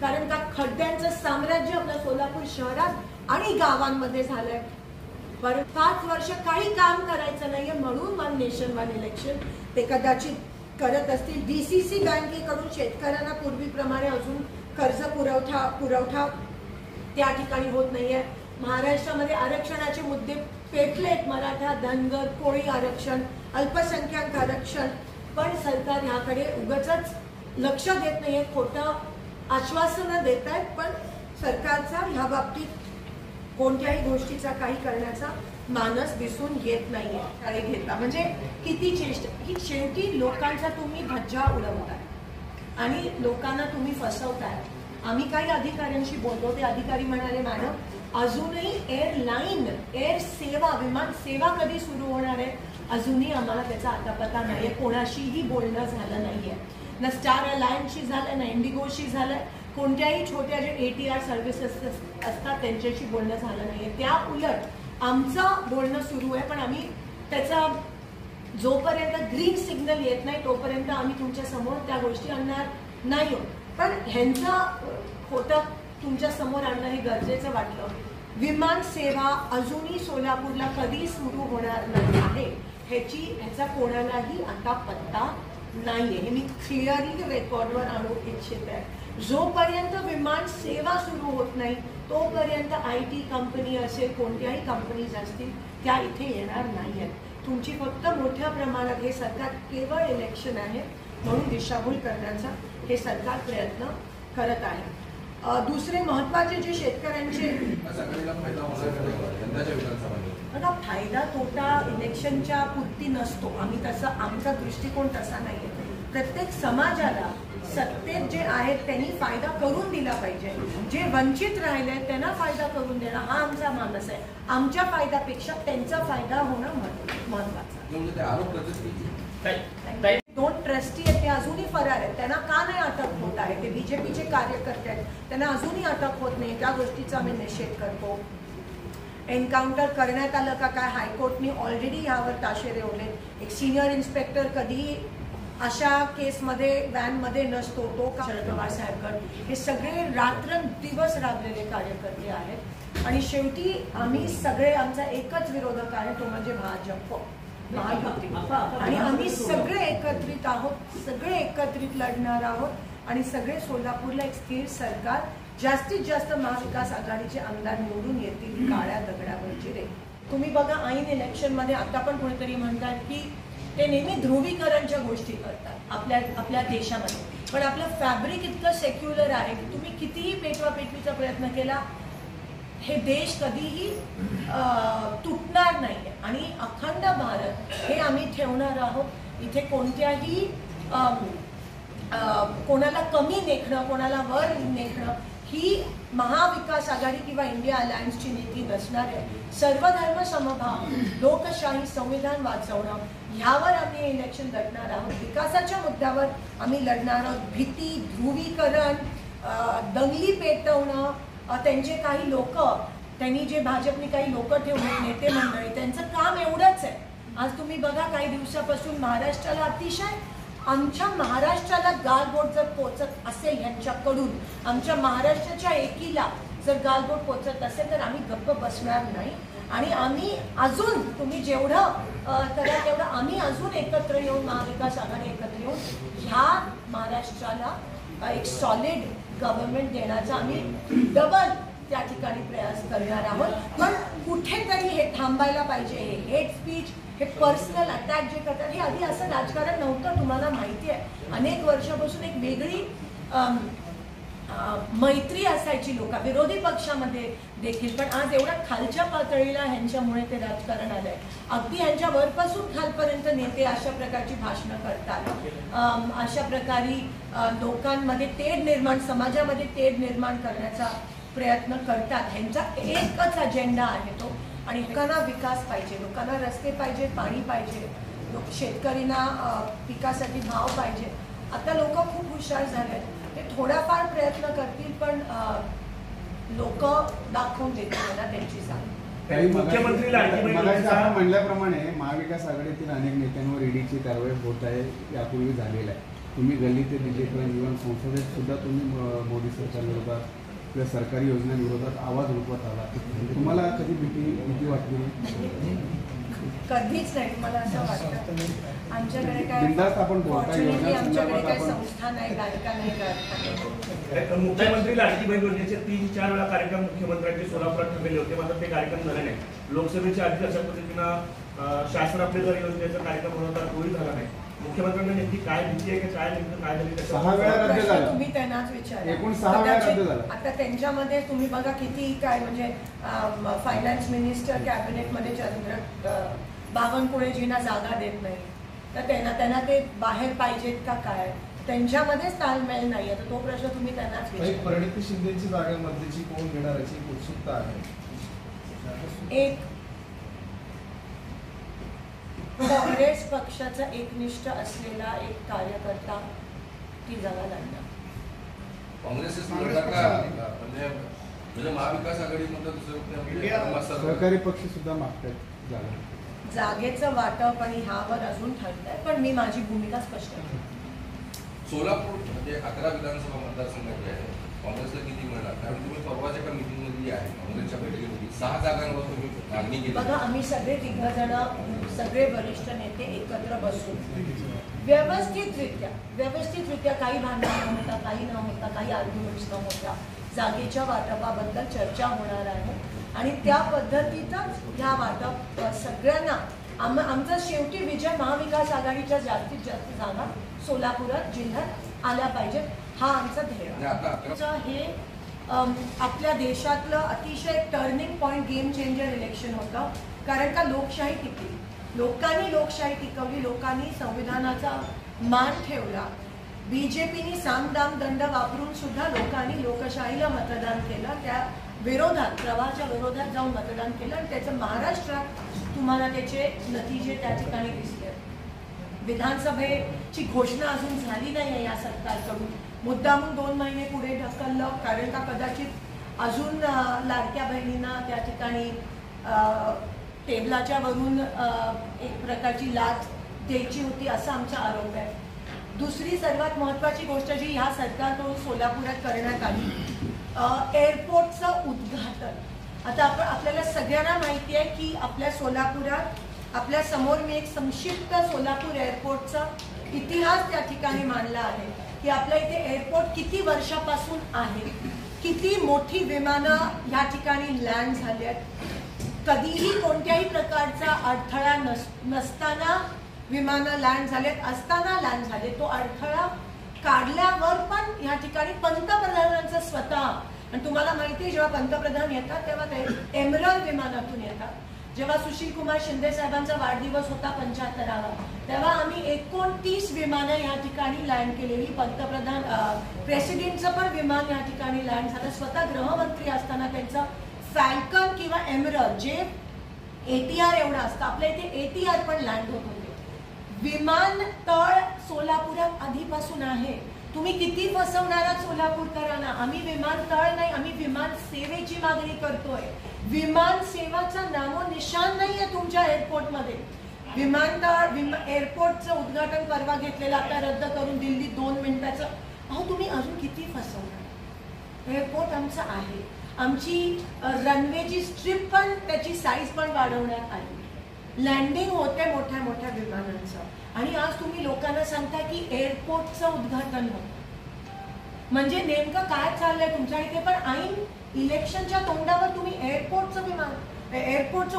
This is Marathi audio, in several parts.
कारण का खड्ड्यांचं साम्राज्य आपल्या सोलापूर शहरात आणि गावांमध्ये झालंय। बरं 5 वर्ष काही काम करायचं नाहीये म्हणून वन नेशन वन इलेक्शन ते कदाचित करत असतील। डीसीसी बँकेकडून शेतकऱ्यांना पूर्वीप्रमाणे अजून कर्ज पुरवठा त्या ठिकाणी होत नाहीये। महाराष्ट्रामध्ये आरक्षणाचे मुद्दे पेटलेत, मराठा, धनगर, कोळी आरक्षण, अल्पसंख्याक आरक्षण, पण सरकार ह्याकडे उगाचच लक्ष देत नाहीये, खोटं आश्वासनं देत आहेत, पण सरकारचा ह्या बाबतीत कोणत्याही गोष्टीचा काही करण्याचा मानस दिसून येत नाहीये। आणि घेता म्हणजे किती चेष्टा की शेवटी लोकांचा तुम्ही धज्जा उडवताय आणि लोकांना तुम्ही फसवताय। आम्ही काही अधिकाऱ्यांशी बोलतो, ते अधिकारी म्हणाले मॅडम अजूनही एअरलाईन एअर सेवा विमान सेवा कधी सुरू होणार आहे अजूनही आम्हाला त्याचा अतापता नाहीये, कोणाशीही बोलणं झालं नाहीये, ना स्टार अलायन्सशी झालं ना इंडिगोशी झालं, कोणत्याही छोट्या जे ATR सर्व्हिसेस असतात त्यांच्याशी बोलणं झालं नाहीये। त्या उलट आमचं बोलणं सुरू आहे, पण आम्ही त्याचा जोपर्यंत ग्रीन सिग्नल येत नाही तोपर्यंत आम्ही तुमच्या समोर त्या गोष्टी आणणार नाही। पण ह्यांचं खोटं तुमच्या समोर आणणं हे गरजेचं वाटलं। विमान सेवा अजूनही सोलापूरला कधी सुरू होणार नाही आहे ह्याचा कोणालाही आता पत्ता नाहीये, हे मी क्लिअरली रेकॉर्डवर आणू इच्छिते। जोपर्यंत विमान सेवा सुरू होत नाही तोपर्यंत IT कंपनी असेल, कोणत्याही कंपनीज असतील त्या इथे येणार नाहीयेत। तुमची फक्त मोठ्या प्रमाणात हे सरकार केवळ इलेक्शन आहे म्हणून दिशाभूल करण्याचा हे सरकार प्रयत्न करत आहे। दुसरे महत्वाचे जे शेतकऱ्यांचे फायदा तोटा इलेक्शनच्या पुरती नसतो, आम्ही तसं आमचा दृष्टिकोन तसा नाहीये। प्रत्येक समाजाला सत्तेत जे आहेत त्यांनी फायदा करून दिला पाहिजे, जे वंचित राहिले त्यांना फायदा करून देणं हा आमचा मानस आहे। आमच्या फायद्यापेक्षा त्यांचा फायदा होणं महत्वाचं। 2 ट्रस्टी आहेत ते अजूनही फरार आहेत, त्यांना का नाही अटक होत आहे? ते BJPचे कार्यकर्ते आहेत, त्यांना अजूनही अटक होत नाही, त्या गोष्टीचा आम्ही निषेध करतो। एन्काउंटर करण्यात आलं का काय? हायकोर्टने ऑलरेडी यावर ताशेरे ओढले। एक सिनियर इन्स्पेक्टर कधी अशा केसमध्ये व्हॅनमध्ये नसतो, तो का शरद पवार साहेबगड हे सगळे रात्रंदिवस राबलेले कार्यकर्ते आहेत। आणि शेवटी आम्ही सगळे आमचा एकच विरोधक आहे, तो म्हणजे भाजप महायुती, आणि आम्ही सगळे एकत्रित आहोत, सगळे एकत्रित लढणार आहोत आणि सगळे सोलापूरला एक स्थिर सरकार, जास्तीत जास्त महाविकास आघाडीचे आमदार निवडून येतील काळ्या दगडावरची रे। तुम्ही बघा ऐन इलेक्शन मध्ये आता पण कोणीतरी म्हणतात की ते नेहमी ध्रुवीकरणच्या गोष्टी करतात आपल्या देशामध्ये, पण आपलं फॅब्रिक इतकं सेक्युलर आहे की तुम्ही कितीही पेटवापेटवीचा प्रयत्न केला हे देश कधीही तुटणार नाहीये आणि अखंड भारत हे आम्ही ठेवणार आहोत। इथे कोणत्याही कोणाला कमी लेखणं, कोणाला वर लेखणं ही महाविकास आघाडी किंवा इंडिया अलायन्सची नीती नसणार आहे। सर्वधर्म समभाव, लोकशाही, संविधान वाचवणं ह्यावर आम्ही इलेक्शन लढणार आहोत। विकासाच्या मुद्द्यावर आम्ही लढणार आहोत। भीती, ध्रुवीकरण, दंगली पेटवणं, त्यांचे काही लोक, त्यांनी जे भाजपने काही लोक ठेवले नेते मंडळी, त्यांचं काम एवढंच आहे। आज तुम्ही बघा काही दिवसापासून महाराष्ट्राला अतिशय, आमच्या महाराष्ट्राला गालबोट जर पोचत असेल यांच्याकडून, आमच्या महाराष्ट्राच्या एकीला जर गालबोट पोचत असेल तर आम्ही गप्प बसणार नाही आणि आम्ही अजून तुम्ही जेवढं करा तेवढं आम्ही अजून एकत्र येऊन, महाविकास आघाडी एकत्र येऊन ह्या महाराष्ट्राला एक सॉलिड गव्हर्नमेंट देण्याचा आम्ही डबल त्या ठिकाणी प्रयास करणार आहोत। पण कुठेतरी हे थांबायला पाहिजे। हे हेट स्पीच, हे पर्सनल अटॅक जे करतात, हे आधी असं राजकारण नव्हतं, तुम्हाला माहिती आहे। अनेक वर्षापासून एक वेगळी मैत्री असायची लोक विरोधी पक्षामध्ये देखील, पण आज एवढ्या खालच्या पातळीला ह्यांच्यामुळे ते राजकारण आलंय। अगदी ह्यांच्या वरपासून खालपर्यंत नेते अशा प्रकारची भाषणं करतात, अशा प्रकारे लोकांमध्ये तेढ निर्माण, समाजामध्ये तेढ निर्माण करण्याचा प्रयत्न करतात। ह्यांचा एकच अजेंडा आहे तो, आणि लोकांना विकास पाहिजे, लोकांना रस्ते पाहिजे, पाणी पाहिजे, शेतकऱ्यांना पिकासाठी भाव पाहिजे। आता लोक खूप हुशार झाले, ते थोडाफार प्रयत्न करतील पण लोक दाखवून देतील त्यांना त्यांची जाण। मुख्यमंत्रीला म्हणल्याप्रमाणे महाविकास आघाडीतील अनेक नेत्यांवर ईडीची कारवाई होत आहे, यापूर्वी झालेला आहे। तुम्ही गल्ली ते दिल्लीपर्यंत इव्हन संसदेत सुद्धा तुम्ही मोदी सरकारविरोधात किंवा सरकारी योजनांविरोधात आवाज उठवत आला. तुम्हाला कधी भीती वाटली? कधीच नाही. मला असं वाटतं आमच्याकडे काय फॉर्च्युनेटली आमच्याकडे काही संस्था नाही, गायिका नाही, गायका. मुख्यमंत्री लाडकी बहीण योजनेचे 3-4 वेळा कार्यक्रम मुख्यमंत्र्यांचे सोलापुरात ठरलेले होते, मात्र ते कार्यक्रम झाले नाही. लोकसभेच्या आधी अशा पद्धतीनं शासन आपले जर योजनेचा कार्यक्रम होता तोही झाला नाही. मुख्यमंत्र्यांना नेमकी काय भीती आहे की काय नेमकं काय झाली? 6 वेळा रद्द झाला. तुम्ही त्यांनाच विचारा. एकूण 6 वेळा रद्द झाला. आता त्यांच्यामध्ये तुम्ही बघा किती काय म्हणजे फायनान्स मिनिस्टर कॅबिनेटमध्ये चंद्र बावनकुळेजींना जागा देत नाही, तर त्यांना ते बाहेर पाहिजेत का काय? त्यांच्यामध्येच ताळमेळ नाही आहे. तर तो प्रश्न तुम्ही त्यांनाच विचारा. प्रणिती शिंदेची जागा मधलीची कोण घेणार याची उत्सुकता आहे. एक काँग्रेस पक्षाचा एकनिष्ठ असलेला एक कार्यकर्ता ती जागा लढणार. काँग्रेस म्हणजे महाविकास आघाडी सहकारी पक्ष सुद्धा मागतात जागा. जागेचं वाटप आणि ह्यावर अजून ठरलंय, पण मी माझी भूमिका स्पष्ट केली. सोलापूर म्हणजे 11 विधानसभा मतदारसंघाचे आहे. काँग्रेसला किती मिळणार? कारण तुम्ही परवाच्या एका मीटिंगमध्ये आहे काँग्रेसच्या बैठकीमध्ये 6 जागांवर तुम्ही मागणी केली. बघा, आम्ही सगळे 3 जण सगळे वरिष्ठ नेते एकत्र बसून व्यवस्थितरित्या काही भांडण न होता, काही न होता, काही आर्ग्युमेंट्स न होता जागेच्या वाटपाबद्दल चर्चा होणार आहे आणि त्या पद्धतीतच ह्या वाटप सगळ्यांना आमचा शेवटी विजय महाविकास आघाडीच्या जास्तीत जास्त जागा सोलापुरात जिल्ह्यात आल्या पाहिजेत, हा आमचा ध्येय आहे. हे आपल्या देशातलं अतिशय turning point, game changer election होतं. कारण का लोकशाही टिकली, लोकांनी लोकशाही टिकवली, लोकांनी संविधानाचा मान ठेवला. बीजेपीनी सामदाम दंड वापरून सुद्धा लोकांनी लोकशाहीला मतदान केलं. त्या विरोधात, प्रवाहाच्या विरोधात जाऊन मतदान केलं आणि त्याचं महाराष्ट्रात तुम्हाला त्याचे नतीजे त्या ठिकाणी दिसले. विधानसभेची घोषणा अजून झाली नाही आहे या सरकारकडून. मुद्दामून 2 महिने पुढे ढकललं, कारण का कदाचित अजून लाडक्या बहिणींना त्या ठिकाणी टेबलाच्या वरून एक प्रकारची लाच द्यायची होती असा आमचा आरोप आहे. दुसरी सर्वात महत्त्वाची गोष्ट जी ह्या सरकारकडून सोलापुरात करण्यात आली, एअरपोर्टचं उद्घाटन. आता आपल्याला सगळ्यांना माहिती आहे की आपल्या सोलापुरात आपल्या समोर मी एक संक्षिप्त सोलापूर एअरपोर्टचा इतिहास त्या ठिकाणी मांडला आहे की आपल्या इथे एअरपोर्ट किती वर्षापासून आहे, किती मोठी विमानं या ठिकाणी लँड झाली आहेत, कधीही कोणत्याही प्रकारचा अडथळा नसताना विमानं लँड झालेत, असताना लँड झाले. तो अडथळा काढल्यावर पण या ठिकाणी पंतप्रधानांचं स्वतः, आणि तुम्हाला माहिती आहे जेव्हा पंतप्रधान येतात तेव्हा ते एमरल विमानातून येतात. जेव्हा सुशीलकुमार शिंदे साहेबांचा वाढदिवस होता 75वा, तेव्हा आम्ही 29 विमानं या ठिकाणी लँड केलेली. पंतप्रधान प्रेसिडेंटचं पण विमान या ठिकाणी लँड झालं. स्वतः गृहमंत्री असताना त्यांचं फॅल्कन किंवा एमरल जे ATR एवढं असतं, आपल्या इथे ATR पण लँड होत होते. विमानतळ सोलापुरात आधीपासून आहे. तुम्ही किती फसवणारा सोलापूरकरांना. आम्ही विमानतळ नाही, आम्ही विमान सेवेची मागणी करतोय. विमान सेवाचा नामोनिशान नाहीये तुमच्या एअरपोर्टमध्ये. विमानतळ एअरपोर्टचं उद्घाटन परवा घेतलेलं आता रद्द करून दिल्लीत 2 मिनिटाचं. अहो, तुम्ही अजून किती फसवणार. एअरपोर्ट आमचं आहे. आमची रनवेची स्ट्रिप पण त्याची साईज पण वाढवण्यात आली. लँडिंग होते मोठ्या मोठ्या विमानांचं, आणि आज तुम्ही लोकांना सांगता की एअरपोर्टचं उद्घाटन होतं. म्हणजे नेमकं काय चाललंय तुमच्या इथे? पण ऐन इलेक्शनच्या तोंडावर तुम्ही एअरपोर्टचं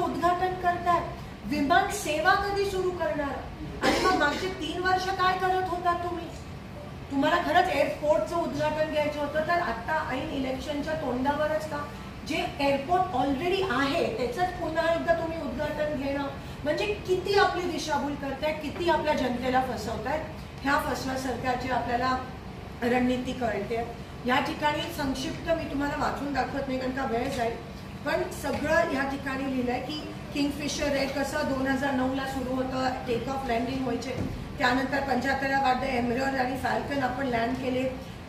उद्घाटन करताय. विमान सेवा कधी सुरू करणार? आणि मग मागचे 3 वर्ष काय करत होता तुम्ही? तुम्हाला खरंच एअरपोर्टचं उद्घाटन घ्यायचं होतं तर आता ऐन इलेक्शनच्या तोंडावरच का? जे एअरपोर्ट ऑलरेडी आहे त्याचंच पुन्हा एकदा तुम्ही उद्घाटन घेणं म्हणजे किती आपली दिशाभूल करताय, किती आपल्या जनतेला फसवतायत. ह्या फसव्या सरकारची आपल्याला रणनीती कळते. या ठिकाणी संक्षिप्त मी तुम्हाला वाचून दाखवत नाही कारण का वेळ जाईल, पण सगळं या ठिकाणी लिहिलंय की किंगफिशर रेड कसं 2009ला सुरू होतं, टेक ऑफ लँडिंग व्हायचे. त्यानंतर 75व्या वाढ एमरल आणि फॅल्कन आपण लँड केले.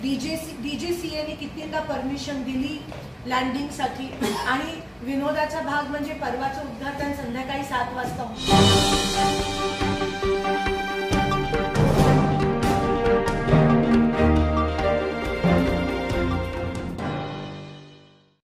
DGCAने कितींदा परमिशन दिली लँडिंगसाठी. आणि विनोदाचा भाग म्हणजे परवाचं उद्घाटन संध्याकाळी 7 वाजता होतं.